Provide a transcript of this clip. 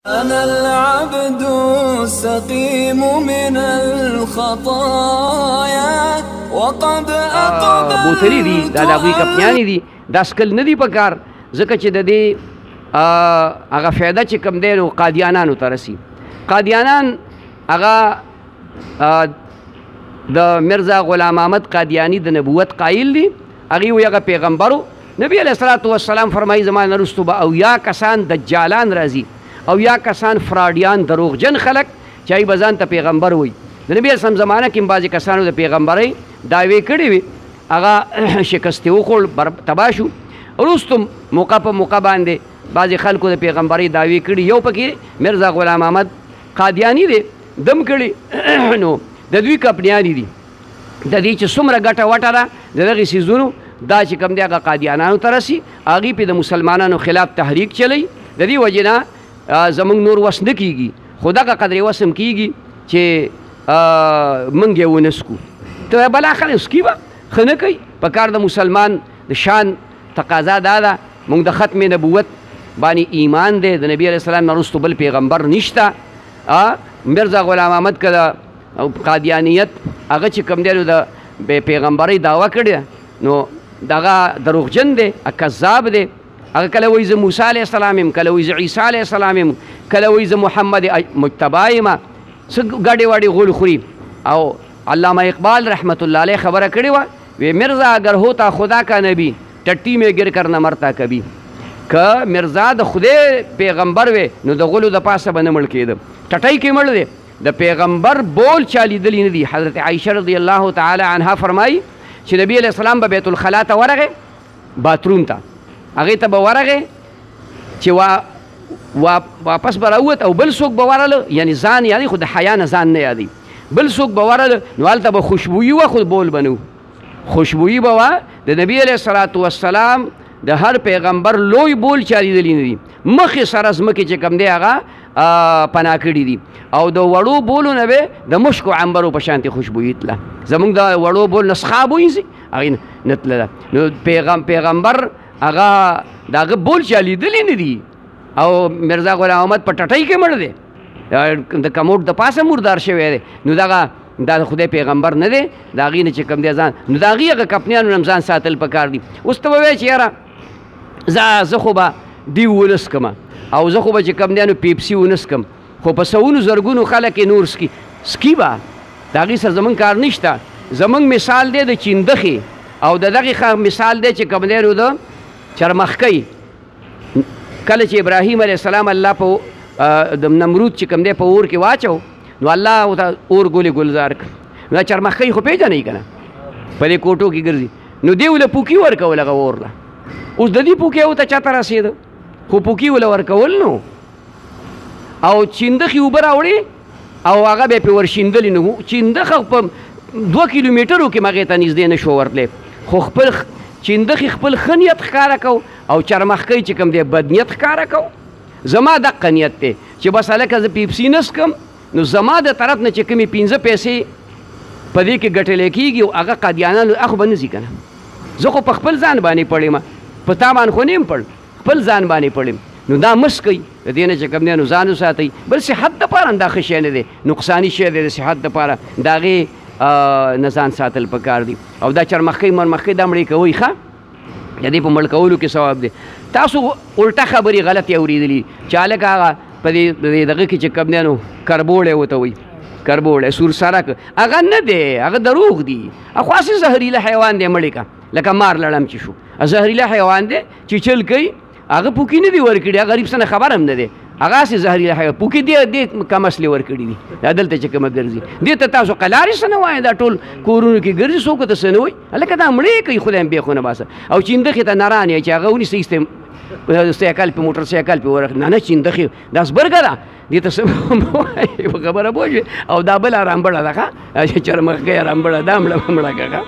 أنا العبد السقيم من الخطايا وقد أقبلت بوتلی دي دا دغوی کپنیانی دي دا سکل ندي پکار ځکه چې د دې هغه فایده چې کم دی نو قادیانانو ته رسي. قادیانان هغه د مرزا غلام احمد قادیانی د نبوت قایل دي. هغې وایي هغه پیغمبرو. نبی علیه الصلاة والسلام فرمایي زما نه وروستو به اویا کسان دجالان راځي او یا کسان فراډیان دروغجن خلک چې هغوی به ځان ته پیغمبر وایي. د نبي اسلام زمانه کې هم بعضې کسانو د پیغمبرۍ دعوې کړې وې هغه شکستې وخوړ تباه شو. وروستو موقع په موقع باندې بعضې خلکو د پیغمبرۍ دعوې کړي. یو پکې مرزا غلام احمد قادیانی دی دم کړي نو د دوی کپنیانې دي د دې چې څومره ګټه وټه ده د دغې څیزونو دا چې کوم دی هغه قادیانانو ته رسي. هغوی پې د مسلمانانو خلاف تحریک چلی. د دې وجې نه زمونږ نور وس نه کېږي خو دغه قدرې وس هم کېږي چې موږ یې ونه څکو. ته بالاخره څکي به ښه نه کوي. په کار د مسلمان د شان تقاضا دا ده موږ د ختم نبوت باندې ایمان دی. د نبي علیه السلام نه وروستو بل پیغمبر نشته. مرزا غلام احمد که د قادیانیت هغه چې کوم دی نو د پیغمبرۍ دعوه کړې نو دغه دروغجن دی کذاب دی. هغه کله وایي زه موسی علیه السلام یم کله وایي زه عیسی علیه السلام یم کله وایي زه محمد مجتبی یم څه ګډې واډې غول خوري. او علامه اقبال رحمت الله علیه خبره کړې وه وی مرزا اگر ہوتا خدا کا نبی ټټي میں گر کر نہ مرتا کبھی. که مرزا د خدای پیغمبر وی نو د غلو د پاسه به نه مړ کېده. ټټۍ کې مړ دی. د پیغمبر بول چا لیدلی نه دي. حضرت عایشه رضی الله تعالی عنها فرمایي چې نبی علیه السلام به بیت الخلا ته ورغی باتروم ته هغې ته به ورغی چې واپس به راووت او بل څوک به ورله یعنې ځان یادوي خو د حیا نه ځان نه یادوي بل څوک به ورله نو هلته به خوشبویي وه خو بول به نه و. خوشبویي به وه. د نبي علیه الصلاة والسلام د هر پیغمبر لوی بول چا لیدلی نه دي. مخې سره ځمکې چې کوم دی هغه پناه کړي دي او د وړو بولو نه به د مشکو عنبرو په شانتې خوشبویي تله. زمونږ د وړو بول نه څښا بوی ځي هغې نه تلله. نو پیغمبر هغه د هغه بول چا لیدلی نه دي. او مرزا غلام احمد په ټټۍ کې مړ دی. د کموډ د پاسه مردار شوی دی. نو دغه دا د خدای پیغمبر نه دی. د هغې نه چې کوم دی ځان نو د هغې هغه کپنیانو نه هم ځان ساتل پکار دي. اوس ته به وایې چې یاره زه خو به دی ونه څکمه او زه خو به چې کوم دی نو پیپسي ونه څکم خو په سوونو زرګونو خلک یې نور سکي به د هغې سره زمونږ کار نشته. زمونږ مثال دی د چیندخې او د دغې مثال دی چې کوم دی نو د چرمخکۍ. کله چې ابراهیم علیه السلام الله په د نمرود چې کوم دی په اور کې واچو نو الله ورته اور ګولې ګلزار کړ. نو چرمخکۍ خو پېژنئ که نه په دې کوټو کې ګرځي نو دې له پوکي ورکول هغه اور له. اوس د دې پوکي ورته چاته رسېده خو پوکي وله ورکول نو او چیندخې اوبه راوړې او هغه بیا پرې ورشیندلې نو چیندخه په 2 کیلومیټرو کې هغې ته نږدې نه شو ورتلی خو خپل چیندخې خپل ښه نیت ښکاره کو او چرمخکۍ چې کوم دی بد نیت ښکاره کو. زما دقه نیت دی چې بس هلکه زه پیپسي نه څکم نو زما د طرف نه چې کومې 15 پیسې په دې کې ګټلی کېږي او هغه قادیانانو هغه به نه ځي که نه. زه خو په خپل ځان باندې پړې یم په تا باندې خو نه یم پړ خپل ځان باندې پړم. نو دا مس کوي د دې نه چې کوم دی نو ځان وساتئ. بل صحت دپاره هم دا ښه شی نه دی نقصاني شی دی د صحت دپاره د هغې نه ځان ساتل پکار دي. او دا چرمخکۍ مرمخکۍ دا مړې کوئ ښه د دې په مړ کولو کې ثواب دی. تاسو الټه خبرې غلطې اورېدلي چې هلکه هغه په دې دغه کې چې کوم دی نو کربوړی ورته وایي کربوړی سورسرک هغه نه دی هغه دروغ دي. خاصې زهریله حیوان دی مړې که لکه مار لړم چې شو زهریله حیوان دی چې چل کوي هغه پوکي نه دي ورکړي. هغه غریب څه نه خبر هم نه دی هغه هسې زهریله حیوان پوکي دې کم اصلې ورکړي دي. دا دلته چې کومه ګرځي دې ته تاسو قلارې څه نه وایئ دا ټول کورونو کې ګرځي څوک ته څه نه وایي هلکه دا مړې کوي خدای هم بېخونه باسه. او چیندخې ته نران یې چې هغه ونیسه ایسته سایکل پې موټر سایکل پې ورخ نه چیندخې دا زبرګه ده دې ته څه خبره پوه شوې. او دا بله رامبړه ده ښه چرمخکۍ رامبړه دا مړه که